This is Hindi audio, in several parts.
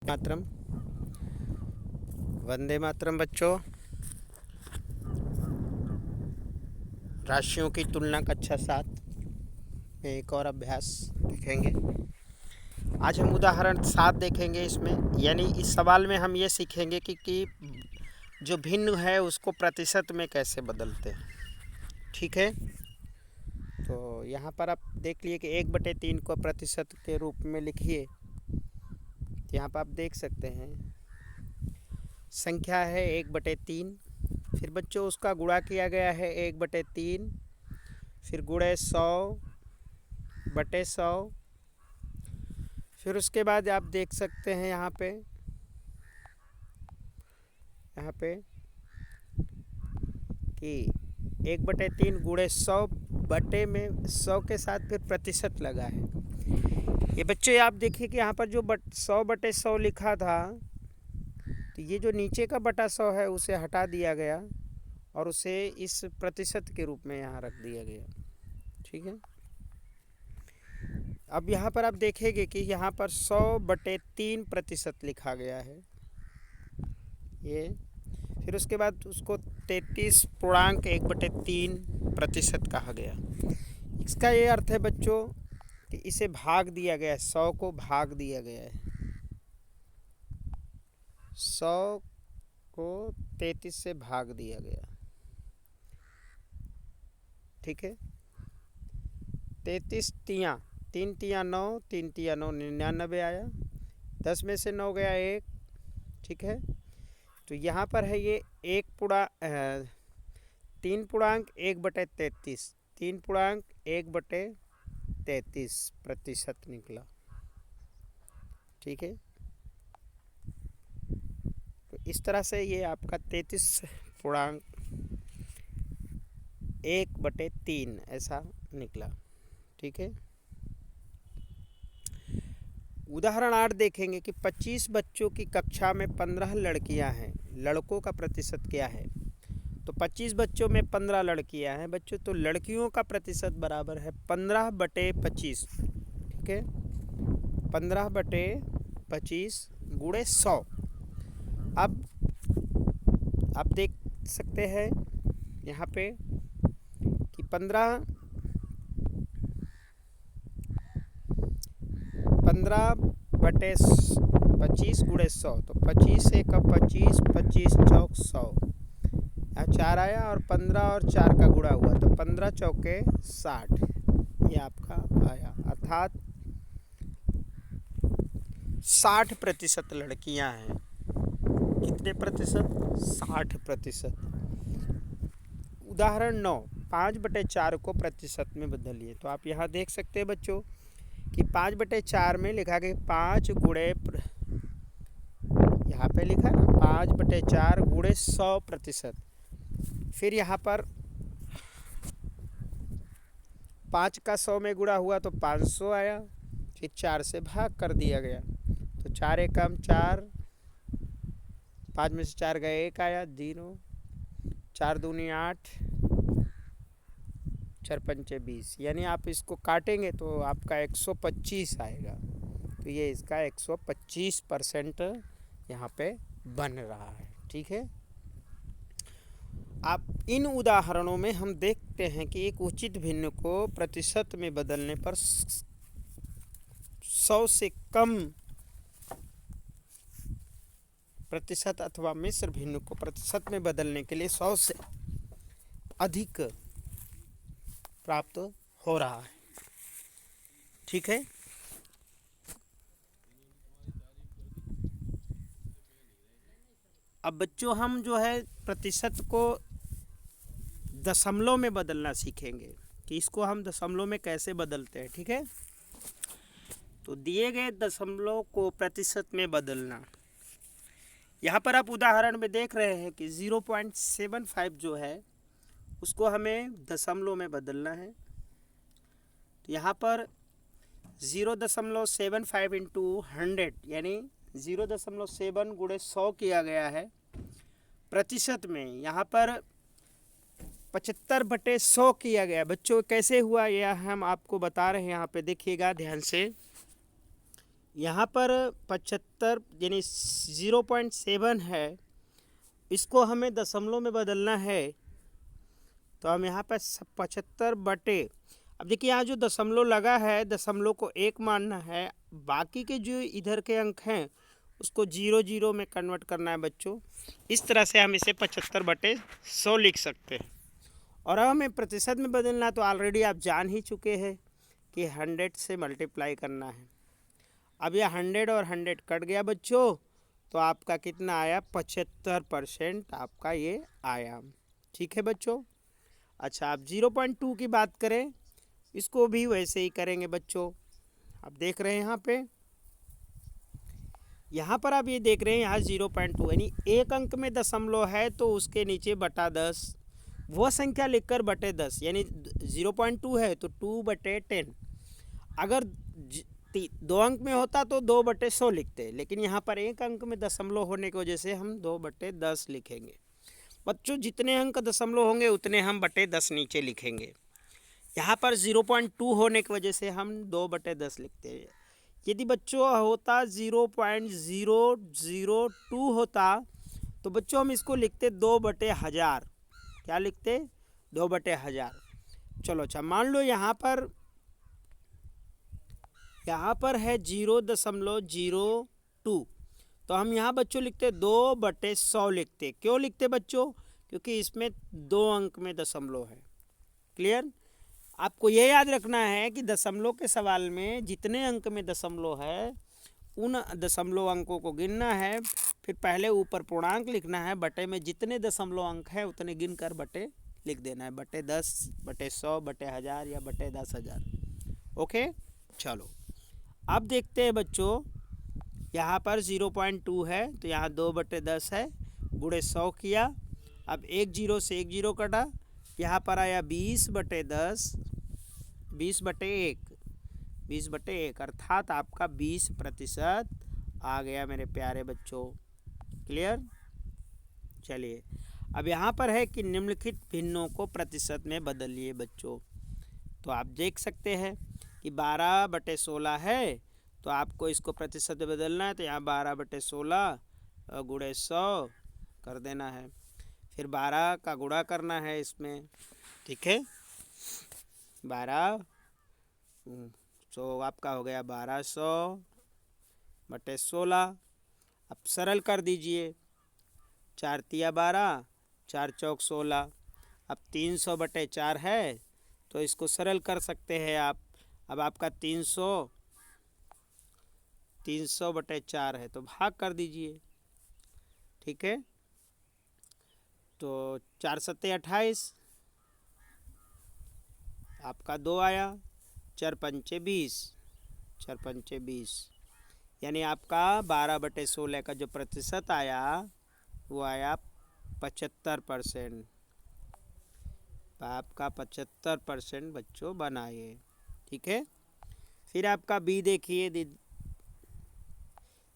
मातरम। वंदे मातरम बच्चों। राशियों की तुलना कक्षा 7 में एक और अभ्यास देखेंगे। आज हम उदाहरण 7 देखेंगे। इसमें यानी इस सवाल में हम ये सीखेंगे कि जो भिन्न है उसको प्रतिशत में कैसे बदलते हैं। ठीक है, तो यहाँ पर आप देख लिए कि 1/3 को प्रतिशत के रूप में लिखिए। यहाँ पर आप देख सकते हैं संख्या है 1/3। फिर बच्चों उसका गुणा किया गया है 1/3, फिर गुणे 100/100। फिर उसके बाद आप देख सकते हैं यहाँ पे कि 1/3 गुणे 100/100 के साथ फिर प्रतिशत लगा है। ये बच्चे आप देखिए कि यहाँ पर जो 100/100 लिखा था, तो ये जो नीचे का बटा 100 है उसे हटा दिया गया और उसे इस प्रतिशत के रूप में यहाँ रख दिया गया। ठीक है, अब यहाँ पर आप देखेंगे कि यहाँ पर 100/3 प्रतिशत लिखा गया है ये। फिर उसके बाद उसको 33.1/3 प्रतिशत कहा गया। इसका ये अर्थ है बच्चों कि इसे भाग दिया गया है, 100 को भाग दिया गया है। 100 को 33 से भाग दिया गया। ठीक है, 33 तियाँ, 3 तियाँ 9, 3 तियाँ 9, 99 आया। 10 में से 9 गया 1। ठीक है, तो यहाँ पर है ये 3.1/33, 3.1/33 प्रतिशत निकला। ठीक है, तो इस तरह से ये आपका 33.1/3 ऐसा निकला। ठीक है, उदाहरण 8 देखेंगे कि 25 बच्चों की कक्षा में 15 लड़कियां हैं, लड़कों का प्रतिशत क्या है। तो 25 बच्चों में 15 लड़कियां हैं बच्चों, तो लड़कियों का प्रतिशत बराबर है 15/25। ठीक है, 15/25 गुणे 100। अब आप देख सकते हैं यहाँ पे कि 15/25 गुणे 100, तो 25 एक 25, 25 चौक 100, यहाँ 4 आया और 15 और 4 का गुणा हुआ तो 15 चौके 60 ये आपका आया। अर्थात 60% लड़कियां हैं। कितने प्रतिशत? 60%। उदाहरण 9, 5/4 को प्रतिशत में बदलिए। तो आप यहाँ देख सकते हैं बच्चों कि 5/4 में लिखा गया 5 गुणे, यहाँ पे लिखा ना 5/4 गुणे 100%। फिर यहाँ पर 5 का 100 में गुणा हुआ तो 500 आया। फिर 4 से भाग कर दिया गया तो 4 एकम 4, 5 में से 4 गए 1 आया 0, 4 दूनी 8, 4 पंचे 20, यानी आप इसको काटेंगे तो आपका 125 आएगा। तो ये इसका 125% यहाँ पे बन रहा है। ठीक है, आप इन उदाहरणों में हम देखते हैं कि एक उचित भिन्न को प्रतिशत में बदलने पर 100 से कम प्रतिशत अथवा मिश्र भिन्न को प्रतिशत में बदलने के लिए 100 से अधिक प्राप्त हो रहा है। ठीक है, अब बच्चों हम जो है प्रतिशत को दशमलव में बदलना सीखेंगे कि इसको हम दशमलव में कैसे बदलते हैं। ठीक है, तो दिए गए दशमलव को प्रतिशत में बदलना, यहाँ पर आप उदाहरण में देख रहे हैं कि 0.75 जो है उसको हमें दशमलव में बदलना है। तो यहाँ पर 0.75 इंटू 100 यानी 0.7 गुणे 100 किया गया है। प्रतिशत में यहाँ पर 75/100 किया गया। बच्चों कैसे हुआ यह हम आपको बता रहे हैं। यहाँ पे देखिएगा ध्यान से यहाँ पर 75 यानी 0.7 है, इसको हमें दशमलव में बदलना है। तो हम यहाँ पर 75 बटे, अब देखिए यहाँ जो दशमलव लगा है, दशमलव को 1 मानना है, बाकी के जो इधर के अंक हैं उसको 0 में कन्वर्ट करना है बच्चों। इस तरह से हम इसे 75/100 लिख सकते हैं। और अब हमें प्रतिशत में बदलना, तो ऑलरेडी आप जान ही चुके हैं कि 100 से मल्टीप्लाई करना है। अब यह 100 और 100 कट गया बच्चों, तो आपका कितना आया, 75% आपका ये आया। ठीक है बच्चों। अच्छा, आप 0.2 की बात करें, इसको भी वैसे ही करेंगे बच्चों। आप देख रहे हैं यहाँ पर आप ये देख रहे हैं, यहाँ 0.2 यानी एक अंक में दशमलव है तो उसके नीचे बटा 10, वह संख्या लिखकर बटे 10, यानी 0.2 है तो 2/10। अगर 2 अंक में होता तो 2/100 लिखते, लेकिन यहाँ पर एक अंक में दशमलव होने की वजह से हम 2/10 लिखेंगे। बच्चों जितने अंक दशमलव होंगे उतने हम बटे 10 नीचे लिखेंगे। यहाँ पर 0.2 होने की वजह से हम 2/10 लिखते हैं। यदि बच्चों होता 0.002 होता तो बच्चों हम इसको लिखते 2/1000। क्या लिखते, 2/1000। चलो अच्छा, मान लो यहाँ पर है 0.02, तो हम यहाँ बच्चों लिखते 2/100 लिखते। क्यों लिखते बच्चों, क्योंकि इसमें 2 अंक में दशमलव है। क्लियर। आपको ये याद रखना है कि दशमलव के सवाल में जितने अंक में दशमलव है उन दशमलव अंकों को गिनना है, फिर पहले ऊपर पूर्णांक लिखना है, बटे में जितने दशमलव अंक है उतने गिन कर बटे लिख देना है, बटे 10, बटे 100, बटे 1000 या बटे 10,000। ओके। चलो अब देखते हैं बच्चों, यहाँ पर 0.2 है तो यहाँ 2/10 है, गुणे 100 किया। अब 1 0 से 1 0 कटा, यहाँ पर आया 20/10, 20/1, 20/1 अर्थात आपका 20% आ गया मेरे प्यारे बच्चों। क्लियर। चलिए अब यहाँ पर है कि निम्नलिखित भिन्नों को प्रतिशत में बदलिए बच्चों। तो आप देख सकते हैं कि 12/16 है, तो आपको इसको प्रतिशत में बदलना है, तो यहाँ 12/16 गुणे 100 कर देना है, फिर 12 का गुणा करना है इसमें। ठीक है, 12 तो आपका हो गया 1200/16। अब सरल कर दीजिए, 4 तिया 12, 4 चौक 16। अब 300/4 है तो इसको सरल कर सकते हैं आप। अब आपका 300/4 है तो भाग कर दीजिए। ठीक है, तो 4 सत्ते 28, आपका 2 आया, 4 पंचे 20, 4 पंचे 20, यानी आपका 12/16 का जो प्रतिशत आया वो आया 75%। आपका 75% बच्चों बनाए। ठीक है, फिर आपका बी देखिए,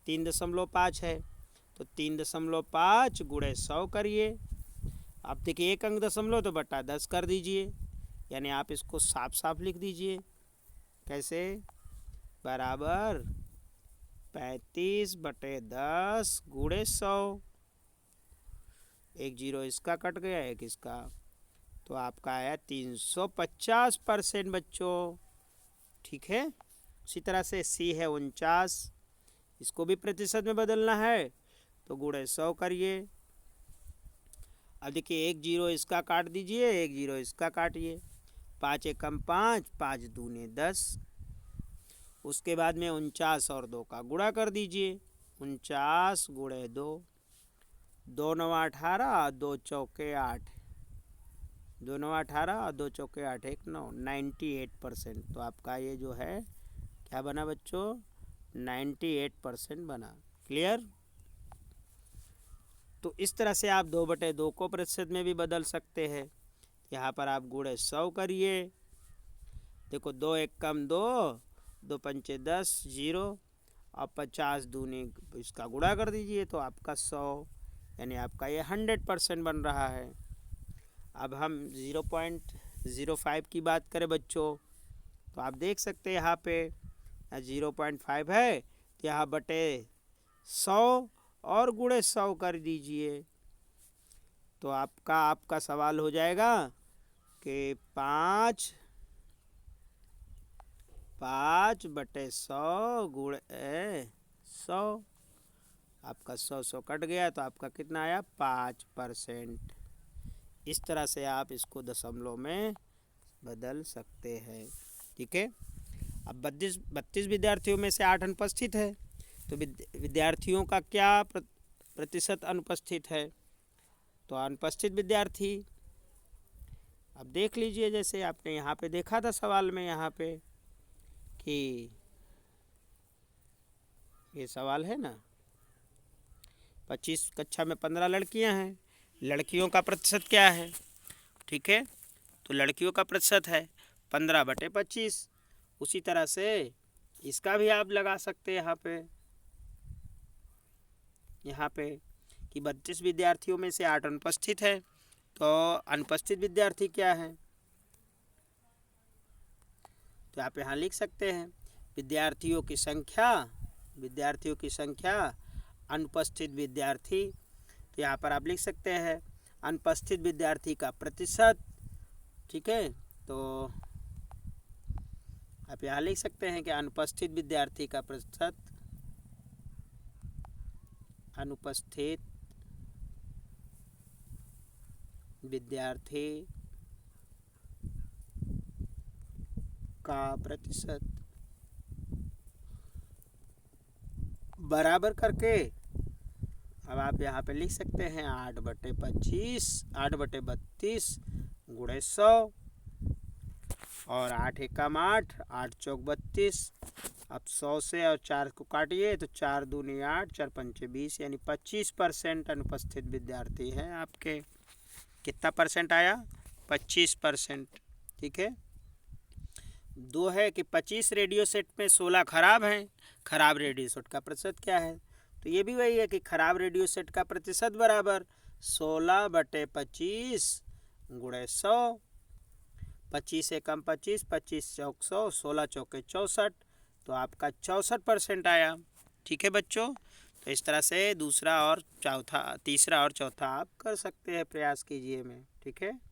3.5 है तो 3.5 गुणे 100 करिए। आप देखिए एक अंक दशमलव तो बटा 10 कर दीजिए, यानी आप इसको साफ साफ लिख दीजिए। कैसे, बराबर 35/10 गुणे 100। 1 0 इसका कट गया, 1 इसका, तो आपका आया 350% बच्चों। ठीक है, उसी तरह से सी है 49, इसको भी प्रतिशत में बदलना है तो गुणे 100 करिए। अब देखिए 1 0 इसका काट दीजिए, 1 0 इसका काटिए, 5 एकम 5, 5 दूने 10। उसके बाद में 49 और 2 का गुणा कर दीजिए, 49 गुणे 2, 2 9 18, 2 चौके 8, 2 9 18 और 2 चौके 8, 1 9, 98%। तो आपका ये जो है क्या बना बच्चों, 98% बना। क्लियर। तो इस तरह से आप 2/2 को प्रतिशत में भी बदल सकते हैं। यहाँ पर आप गुणे 100 करिए, देखो 2 एकम 2, 2 पंचे 10, 0 और 50 दूनी इसका गुणा कर दीजिए तो आपका 100, यानी आपका ये 100% बन रहा है। अब हम 0.05 की बात करें बच्चों, तो आप देख सकते हैं यहाँ पे 0.5 है यहाँ बटे 100 और गुणे 100 कर दीजिए, तो आपका सवाल हो जाएगा कि 5 बटे 100 गुणे 100। आपका 100 कट गया तो आपका कितना आया 5%। इस तरह से आप इसको दशमलव में बदल सकते हैं। ठीक है। अब 32 विद्यार्थियों में से 8 अनुपस्थित है, तो विद्यार्थियों का क्या प्रतिशत अनुपस्थित है? तो अनुपस्थित विद्यार्थी अब देख लीजिए, जैसे आपने यहाँ पे देखा था सवाल में, यहाँ पे कि ये सवाल है ना, 25 कक्षा में 15 लड़कियां हैं, लड़कियों का प्रतिशत क्या है? ठीक है, तो लड़कियों का प्रतिशत है 15 बटे 25। उसी तरह से इसका भी आप लगा सकते हैं यहाँ पे कि 32 विद्यार्थियों में से 8 अनुपस्थित है, तो अनुपस्थित विद्यार्थी क्या है? तो आप यहाँ लिख सकते हैं विद्यार्थियों की संख्या अनुपस्थित विद्यार्थी। तो यहाँ पर आप लिख सकते हैं अनुपस्थित विद्यार्थी का प्रतिशत। ठीक है, तो आप यहाँ लिख सकते हैं कि अनुपस्थित विद्यार्थी का प्रतिशत, अनुपस्थित विद्यार्थी का प्रतिशत बराबर करके अब आप यहाँ पे लिख सकते हैं 8 बटे 32 गुणे 100 और 8 एकम 8, 8 चौक 32। अब 100 से और 4 को काटिए तो 4 दूनी 8, 4 पंचे 20, यानी 25% अनुपस्थित विद्यार्थी हैं आपके। कितना परसेंट आया? 25%। ठीक है। 2 है कि 25 रेडियो सेट में 16 खराब हैं, खराब रेडियो सेट का प्रतिशत क्या है? तो ये भी वही है कि खराब रेडियो सेट का प्रतिशत बराबर 16 बटे 25 गुणे 100। 25 एकम 25, 25 चौक 100, 16 चौके 64, तो आपका 64% आया। ठीक है बच्चों, तो इस तरह से तीसरा और चौथा आप कर सकते हैं, प्रयास कीजिए में। ठीक है।